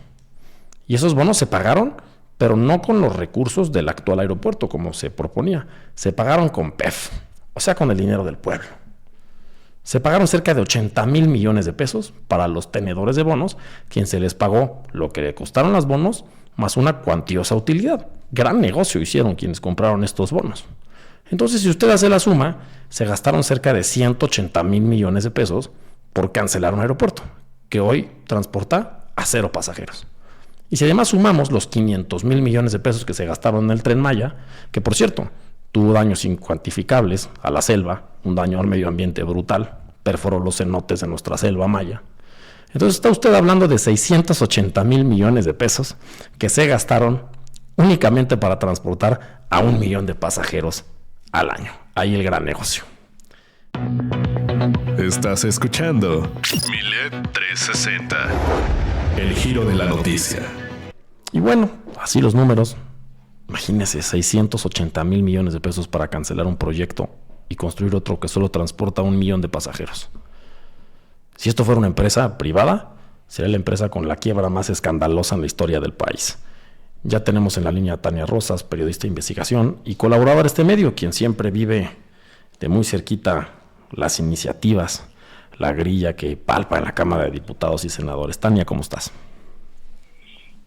Y esos bonos se pagaron, pero no con los recursos del actual aeropuerto, como se proponía. Se pagaron con PEF, o sea, con el dinero del pueblo. Se pagaron cerca de 80,000 millones de pesos para los tenedores de bonos, quien se les pagó lo que le costaron los bonos, más una cuantiosa utilidad. Gran negocio hicieron quienes compraron estos bonos. Entonces, si usted hace la suma, se gastaron cerca de 180,000 millones de pesos por cancelar un aeropuerto, que hoy transporta a 0 pasajeros. Y si además sumamos los 500,000 millones de pesos que se gastaron en el Tren Maya, que por cierto, tuvo daños incuantificables a la selva, un daño al medio ambiente brutal, perforó los cenotes de nuestra selva maya. Entonces está usted hablando de 680,000 millones de pesos que se gastaron únicamente para transportar a 1 millón de pasajeros al año. Ahí el gran negocio. Estás escuchando Milet 360, el giro de la noticia. Y bueno, así los números. Imagínese, 680,000 millones de pesos para cancelar un proyecto y construir otro que solo transporta a 1 millón de pasajeros. Si esto fuera una empresa privada, sería la empresa con la quiebra más escandalosa en la historia del país. Ya tenemos en la línea a Tania Rosas, periodista de investigación y colaboradora de este medio, quien siempre vive de muy cerquita las iniciativas, la grilla que palpa en la Cámara de Diputados y Senadores. Tania, ¿cómo estás?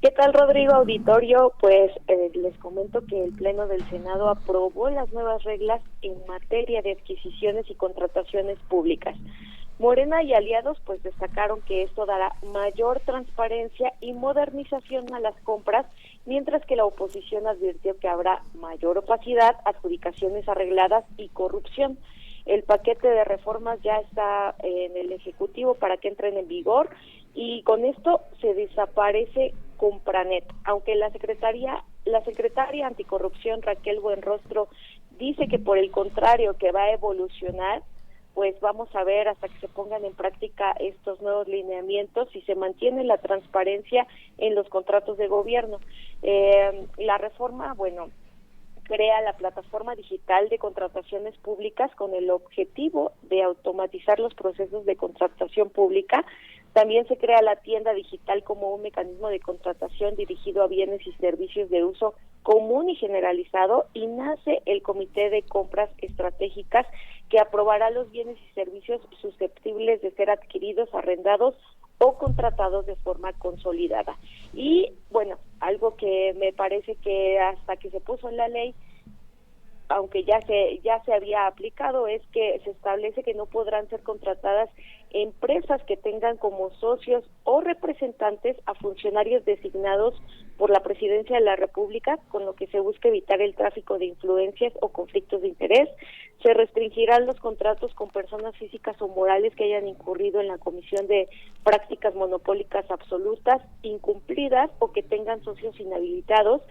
¿Qué tal, Rodrigo Auditorio? Pues les comento que el Pleno del Senado aprobó las nuevas reglas en materia de adquisiciones y contrataciones públicas. Morena y aliados pues destacaron que esto dará mayor transparencia y modernización a las compras, mientras que la oposición advirtió que habrá mayor opacidad, adjudicaciones arregladas y corrupción. El paquete de reformas ya está en el Ejecutivo para que entren en vigor y con esto se desaparece Compranet, aunque la secretaria anticorrupción Raquel Buenrostro dice que por el contrario que va a evolucionar, pues vamos a ver hasta que se pongan en práctica estos nuevos lineamientos y se mantiene la transparencia en los contratos de gobierno. La reforma, bueno, crea la plataforma digital de contrataciones públicas con el objetivo de automatizar los procesos de contratación pública. También se crea la tienda digital como un mecanismo de contratación dirigido a bienes y servicios de uso común y generalizado, y nace el Comité de Compras Estratégicas que aprobará los bienes y servicios susceptibles de ser adquiridos, arrendados o contratados de forma consolidada. Y bueno, algo que me parece que hasta que se puso en la ley, aunque ya se había aplicado, es que se establece que no podrán ser contratadas empresas que tengan como socios o representantes a funcionarios designados por la Presidencia de la República, con lo que se busca evitar el tráfico de influencias o conflictos de interés. Se restringirán los contratos con personas físicas o morales que hayan incurrido en la comisión de prácticas monopólicas absolutas, incumplidas o que tengan socios inhabilitados.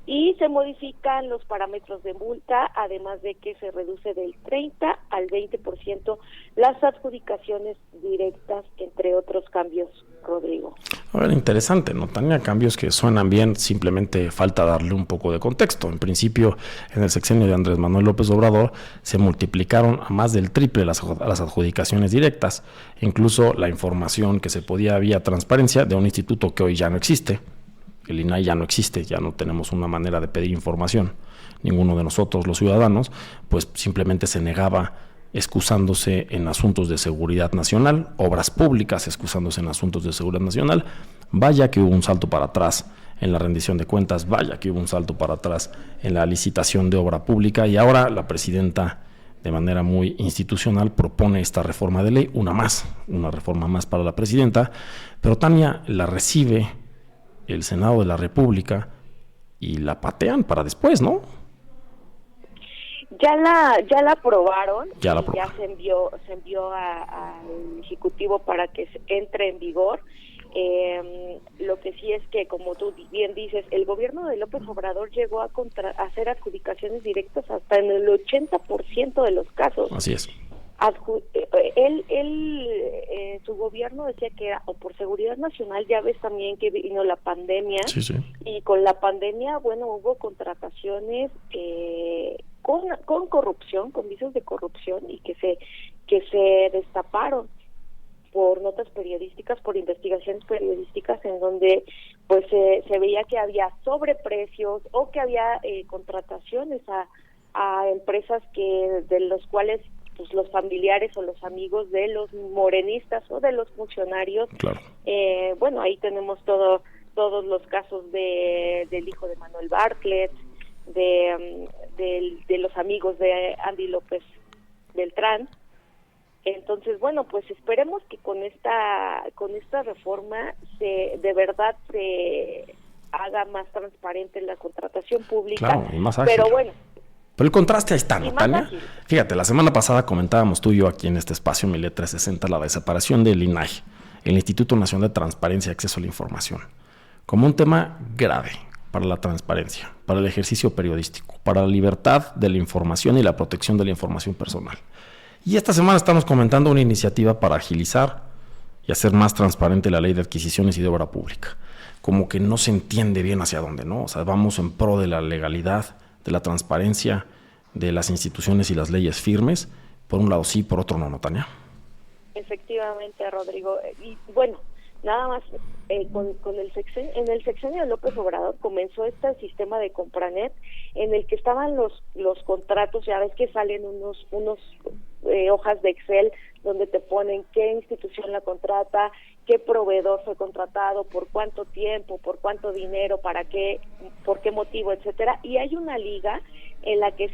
Y se modifican los parámetros de multa, además de que se reduce del 30 al 20% las adjudicaciones directas, entre otros cambios, Rodrigo. A ver, interesante, ¿no, Tania? Cambios que suenan bien, simplemente falta darle un poco de contexto. En principio, en el sexenio de Andrés Manuel López Obrador, se multiplicaron a más del triple las adjudicaciones directas. Incluso la información que se podía vía transparencia de un instituto que hoy ya no existe. El INAI ya no existe, ya no tenemos una manera de pedir información. Ninguno de nosotros, los ciudadanos, pues simplemente se negaba excusándose en asuntos de seguridad nacional, obras públicas excusándose en asuntos de seguridad nacional. Vaya que hubo un salto para atrás en la rendición de cuentas, vaya que hubo un salto para atrás en la licitación de obra pública, y ahora la presidenta, de manera muy institucional, propone esta reforma de ley, una reforma más para la presidenta, pero Tania, la recibe el Senado de la República y la patean para después, ¿no? Ya la aprobaron, ya se envió al Ejecutivo para que entre en vigor. Lo que sí es que, como tú bien dices, el gobierno de López Obrador llegó a hacer adjudicaciones directas hasta en el 80% de los casos. Así es. Su gobierno decía que era o por seguridad nacional. Ya ves también que vino la pandemia, sí. Y con la pandemia, bueno, hubo contrataciones con corrupción, con vicios de corrupción, y que se destaparon por notas periodísticas, por investigaciones periodísticas, en donde pues se veía que había sobreprecios o que había contrataciones a empresas de los cuales pues los familiares o los amigos de los morenistas o de los funcionarios. Claro. Bueno, ahí tenemos todos los casos del hijo de Manuel Bartlett, de los amigos de Andy López Beltrán. Entonces, bueno, pues esperemos que con esta reforma de verdad se haga más transparente la contratación pública. Claro, y más ágil. Pero bueno. Pero el contraste ahí está, ¿no, Tania? Ágil. Fíjate, la semana pasada comentábamos tú y yo aquí en este espacio Milet 360 la desaparición del INAI, el Instituto Nacional de Transparencia y Acceso a la Información, como un tema grave para la transparencia, para el ejercicio periodístico, para la libertad de la información y la protección de la información personal. Y esta semana estamos comentando una iniciativa para agilizar y hacer más transparente la ley de adquisiciones y de obra pública. Como que no se entiende bien hacia dónde, ¿no? O sea, vamos en pro de la legalidad, de la transparencia, de las instituciones y las leyes firmes. Por un lado sí, por otro no, Tania. Efectivamente, Rodrigo. Y bueno, nada más, en el sexenio de López Obrador comenzó este sistema de Compranet, en el que estaban los contratos. Ya ves que salen unos hojas de Excel donde te ponen qué institución la contrata, qué proveedor fue contratado, por cuánto tiempo, por cuánto dinero, para qué, por qué motivo, etcétera. Y hay una liga en la que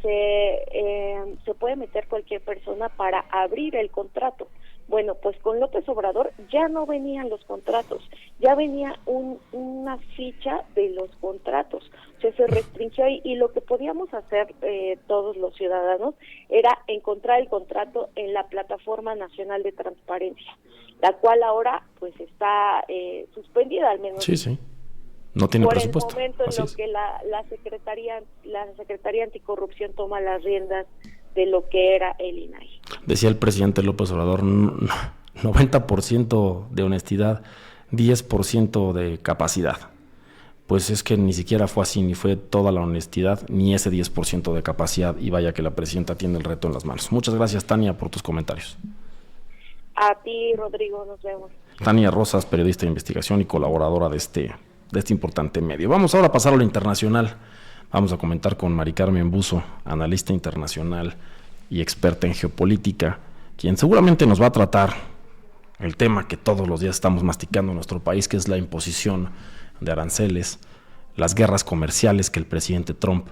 se puede meter cualquier persona para abrir el contrato. Bueno, pues con López Obrador ya no venían los contratos, ya venía una ficha de los contratos. O sea, se restringió y lo que podíamos hacer todos los ciudadanos era encontrar el contrato en la Plataforma Nacional de Transparencia, la cual ahora pues está suspendida, al menos. Sí. No tiene por presupuesto. Por el momento en Así lo es. que la Secretaría Anticorrupción toma las riendas de lo que era el INAI. Decía el presidente López Obrador, 90% de honestidad, 10% de capacidad. Pues es que ni siquiera fue así, ni fue toda la honestidad, ni ese 10% de capacidad, y vaya que la presidenta tiene el reto en las manos. Muchas gracias, Tania, por tus comentarios. A ti, Rodrigo, nos vemos. Tania Rosas, periodista de investigación y colaboradora de este importante medio. Vamos ahora a pasar a lo internacional. Vamos a comentar con Mari Carmen Buzo, analista internacional y experta en geopolítica, quien seguramente nos va a tratar el tema que todos los días estamos masticando en nuestro país, que es la imposición de aranceles, las guerras comerciales que el presidente Trump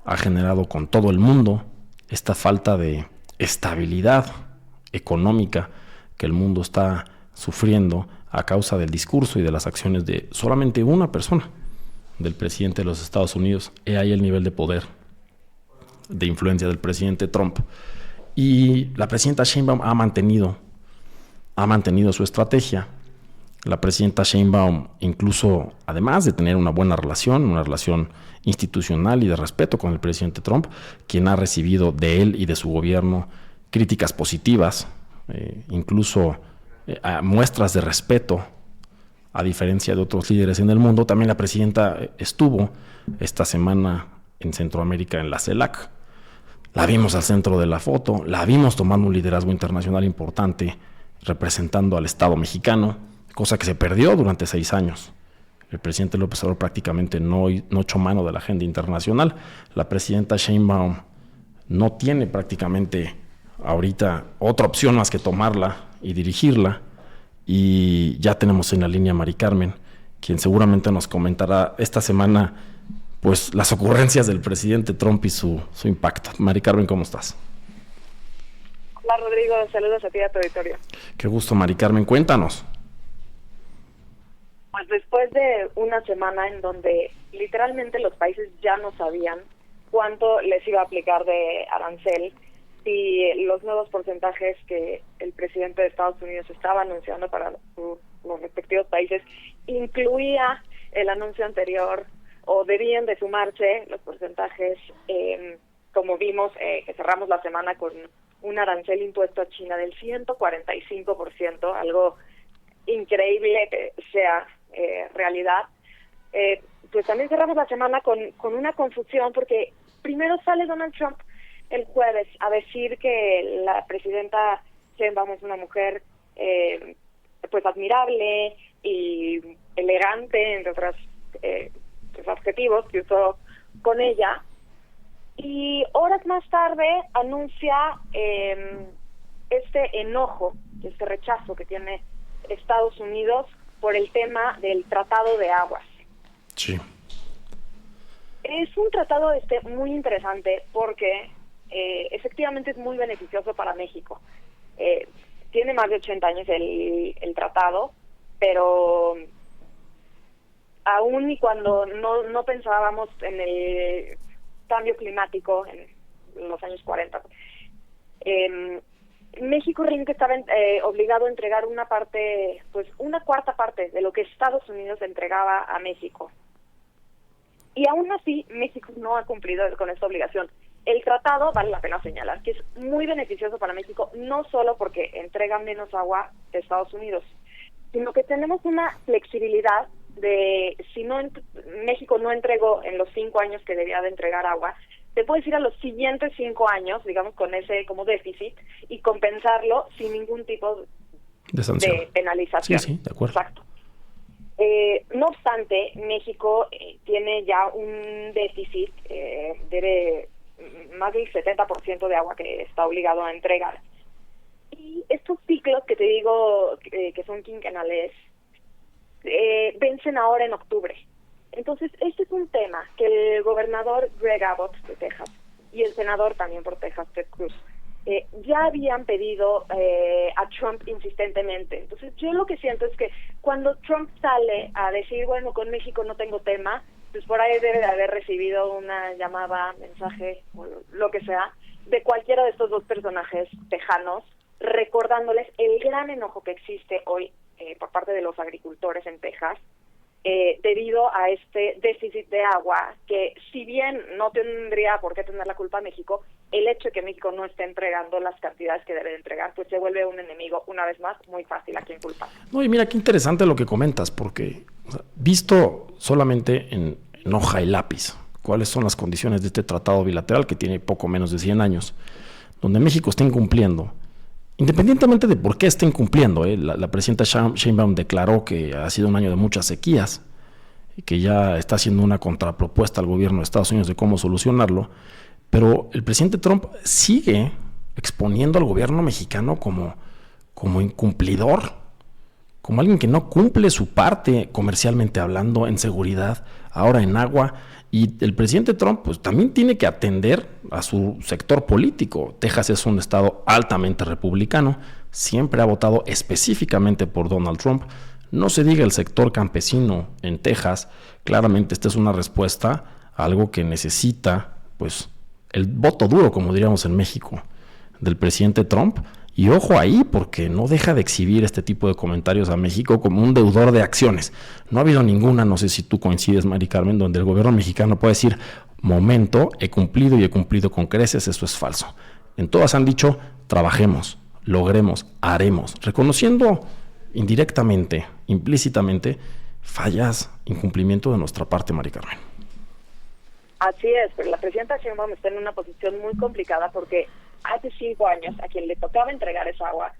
ha generado con todo el mundo, esta falta de estabilidad económica que el mundo está sufriendo a causa del discurso y de las acciones de solamente una persona, del presidente de los Estados Unidos. He ahí el nivel de poder, de influencia del presidente Trump. Y la presidenta Sheinbaum ha mantenido su estrategia. La presidenta Sheinbaum, incluso, además de tener una buena relación, una relación institucional y de respeto con el presidente Trump, quien ha recibido de él y de su gobierno críticas positivas, incluso muestras de respeto, a diferencia de otros líderes en el mundo. También la presidenta estuvo esta semana en Centroamérica, en la CELAC. La vimos al centro de la foto, la vimos tomando un liderazgo internacional importante, representando al Estado mexicano, cosa que se perdió durante 6 años. El presidente López Obrador prácticamente no echó mano de la agenda internacional. La presidenta Sheinbaum no tiene prácticamente ahorita otra opción más que tomarla y dirigirla. Y ya tenemos en la línea a Mari Carmen, quien seguramente nos comentará esta semana pues las ocurrencias del presidente Trump y su impacto. Mari Carmen, ¿cómo estás? Hola Rodrigo, saludos a ti y a tu auditorio. Qué gusto, Mari Carmen, cuéntanos. Pues después de una semana en donde literalmente los países ya no sabían cuánto les iba a aplicar de arancel, y los nuevos porcentajes que el presidente de Estados Unidos estaba anunciando para los respectivos países incluía el anuncio anterior, o debían de sumarse los porcentajes, como vimos, que cerramos la semana con un arancel impuesto a China del 145%, algo increíble que sea realidad. Pues también cerramos la semana con una confusión, porque primero sale Donald Trump el jueves a decir que la presidenta Sheinbaum es una mujer pues admirable y elegante, entre otros adjetivos que usó con ella, y horas más tarde anuncia este enojo, este rechazo que tiene Estados Unidos por el tema del Tratado de Aguas. Sí. Es un tratado muy interesante porque efectivamente es muy beneficioso para México. Tiene más de 80 años el tratado, pero aún y cuando no pensábamos en el cambio climático en los años 40, México realmente estaba obligado a entregar una cuarta parte de lo que Estados Unidos entregaba a México. Y aún así, México no ha cumplido con esta obligación. El tratado, vale la pena señalar, que es muy beneficioso para México, no solo porque entrega menos agua de Estados Unidos, sino que tenemos una flexibilidad de, si México no entregó en los 5 años que debía de entregar agua, te puedes ir a los siguientes 5 años, digamos, con ese como déficit, y compensarlo sin ningún tipo de penalización. Sí, de acuerdo. Exacto. No obstante, México tiene ya un déficit, debe más del 70% de agua que está obligado a entregar. Y estos ciclos que te digo que son quinquenales, vencen ahora en octubre. Entonces, este es un tema que el gobernador Greg Abbott de Texas y el senador también por Texas, Ted Cruz, ya habían pedido a Trump insistentemente. Entonces, yo lo que siento es que cuando Trump sale a decir, bueno, con México no tengo tema, pues por ahí debe de haber recibido una llamada, mensaje, o lo que sea, de cualquiera de estos dos personajes tejanos, recordándoles el gran enojo que existe hoy por parte de los agricultores en Texas, debido a este déficit de agua, que si bien no tendría por qué tener la culpa México, el hecho de que México no esté entregando las cantidades que debe de entregar, pues se vuelve un enemigo, una vez más, muy fácil a quien culpar. No, y mira qué interesante lo que comentas, porque visto solamente en hoja y lápiz, cuáles son las condiciones de este tratado bilateral que tiene poco menos de 100 años, donde México está incumpliendo, independientemente de por qué está incumpliendo, la presidenta Sheinbaum declaró que ha sido un año de muchas sequías y que ya está haciendo una contrapropuesta al gobierno de Estados Unidos de cómo solucionarlo, pero el presidente Trump sigue exponiendo al gobierno mexicano como incumplidor, como alguien que no cumple su parte comercialmente hablando, en seguridad, ahora en agua. Y el presidente Trump pues también tiene que atender a su sector político. Texas es un estado altamente republicano, siempre ha votado específicamente por Donald Trump. No se diga el sector campesino en Texas. Claramente esta es una respuesta a algo que necesita pues el voto duro, como diríamos en México, del presidente Trump. Y ojo ahí, porque no deja de exhibir este tipo de comentarios a México como un deudor de acciones. No ha habido ninguna, no sé si tú coincides, Mari Carmen, donde el gobierno mexicano puede decir, momento, he cumplido y he cumplido con creces, eso es falso. En todas han dicho, trabajemos, logremos, haremos, reconociendo indirectamente, implícitamente, fallas, incumplimiento de nuestra parte, Mari Carmen. Así es, pero la presidenta Sheinbaum está en una posición muy complicada porque hace 5 años a quien le tocaba entregar esa agua,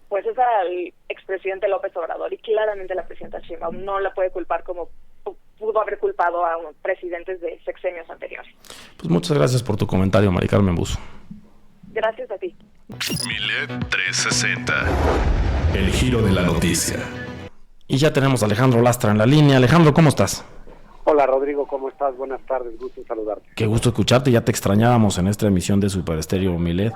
pues es al expresidente López Obrador, y claramente la presidenta Sheinbaum no la puede culpar como pudo haber culpado a presidentes de sexenios anteriores. Pues muchas gracias por tu comentario, Mari Carmen Buzo. Gracias a ti. Milet 360. El giro de la noticia. Y ya tenemos a Alejandro Lastra en la línea. Alejandro, ¿cómo estás? Hola Rodrigo, ¿cómo estás? Buenas tardes, gusto en saludarte. Qué gusto escucharte, ya te extrañábamos en esta emisión de Super Estéreo Milet.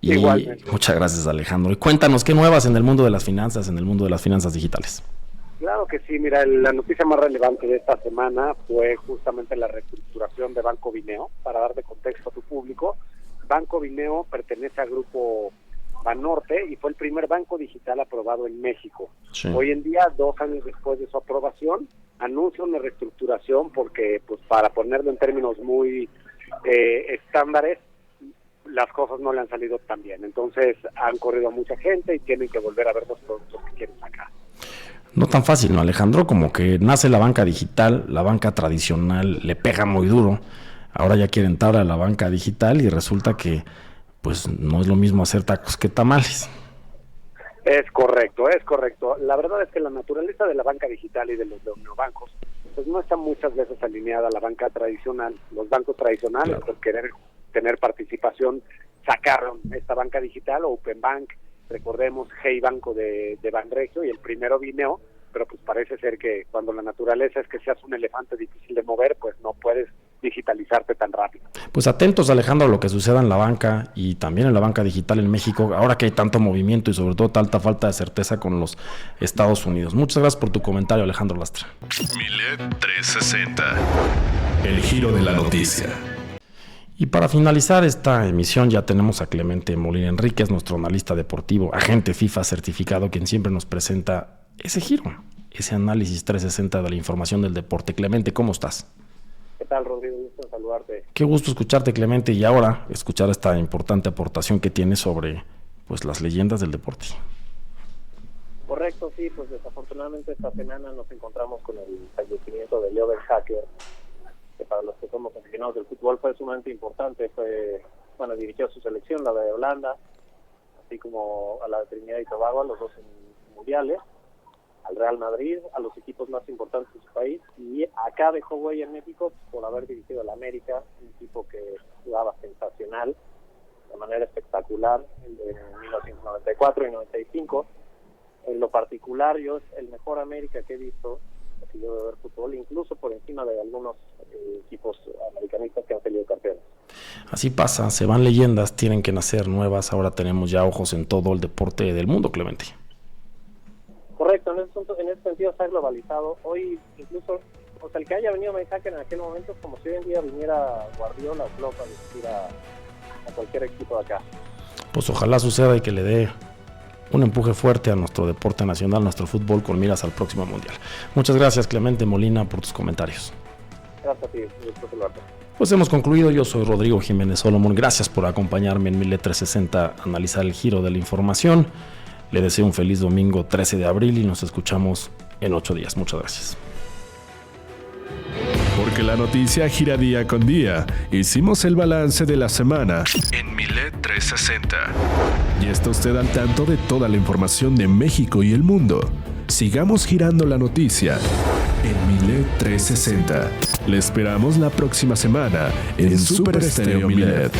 Y igualmente. Muchas gracias, Alejandro. Y cuéntanos, ¿qué nuevas en el mundo de las finanzas, digitales? Claro que sí, mira, la noticia más relevante de esta semana fue justamente la reestructuración de Banco Bineo. Para dar de contexto a tu público, Banco Bineo pertenece al grupo Banorte y fue el primer banco digital aprobado en México. Sí. Hoy en día, 2 años después de su aprobación, anuncia una reestructuración porque, pues, para ponerlo en términos muy estándares, las cosas no le han salido tan bien. Entonces han corrido a mucha gente y tienen que volver a ver los productos que quieren sacar. No tan fácil, ¿no, Alejandro? Como que nace la banca digital, la banca tradicional le pega muy duro. Ahora ya quiere entrar a la banca digital y resulta que pues no es lo mismo hacer tacos que tamales. Es correcto, es correcto. La verdad es que la naturaleza de la banca digital y de los neobancos pues no está muchas veces alineada a la banca tradicional. Los bancos tradicionales, claro, por querer tener participación, sacaron esta banca digital, Open Bank, recordemos, Hey Banco de Banregio y el primero Bineo, pero pues parece ser que cuando la naturaleza es que seas un elefante difícil de mover, pues no puedes digitalizarte tan rápido. Pues atentos, Alejandro, a lo que suceda en la banca y también en la banca digital en México, ahora que hay tanto movimiento y sobre todo tanta falta de certeza con los Estados Unidos. Muchas gracias por tu comentario, Alejandro Lastra. Milet 360. El giro de la noticia. Y para finalizar esta emisión ya tenemos a Clemente Molina Enríquez, nuestro analista deportivo, agente FIFA certificado, quien siempre nos presenta ese giro, ese análisis 360 de la información del deporte. Clemente, ¿cómo estás? ¿Qué tal, Rodrigo? Gusto en saludarte. Qué gusto escucharte, Clemente, y ahora escuchar esta importante aportación que tienes sobre pues las leyendas del deporte. Correcto, sí, pues desafortunadamente esta semana nos encontramos con el fallecimiento de Leo Verhacker, que para los que somos aficionados del fútbol fue sumamente importante. Dirigió a su selección, la de Holanda, así como a la de Trinidad y Tobago, a los dos en mundiales, al Real Madrid, a los equipos más importantes de su país, y acá dejó huella en México por haber dirigido al América, un equipo que jugaba sensacional, de manera espectacular, en 1994 y 95. En lo particular, yo es el mejor América que he visto, así yo de ver fútbol, incluso por encima de algunos equipos americanistas que han salido campeones. Así pasa, se van leyendas, tienen que nacer nuevas. Ahora tenemos ya ojos en todo el deporte del mundo, Clemente. Correcto, en ese sentido se ha globalizado. Hoy incluso, el que haya venido Verhacker en aquel momento es como si hoy en día viniera Guardiola o Klopp a dirigir a cualquier equipo de acá. Pues ojalá suceda y que le dé un empuje fuerte a nuestro deporte nacional, nuestro fútbol, con miras al próximo mundial. Muchas gracias, Clemente Molina, por tus comentarios. Gracias a ti, gusto saludarte. Pues hemos concluido. Yo soy Rodrigo Jiménez Solomón. Gracias por acompañarme en Milet 360 a analizar el giro de la información. Le deseo un feliz domingo 13 de abril y nos escuchamos en 8 días. Muchas gracias. Porque la noticia gira día con día, hicimos el balance de la semana en Milet 360. Y está usted al tanto de toda la información de México y el mundo. Sigamos girando la noticia en Milet 360. Le esperamos la próxima semana en Super Estéreo Milet.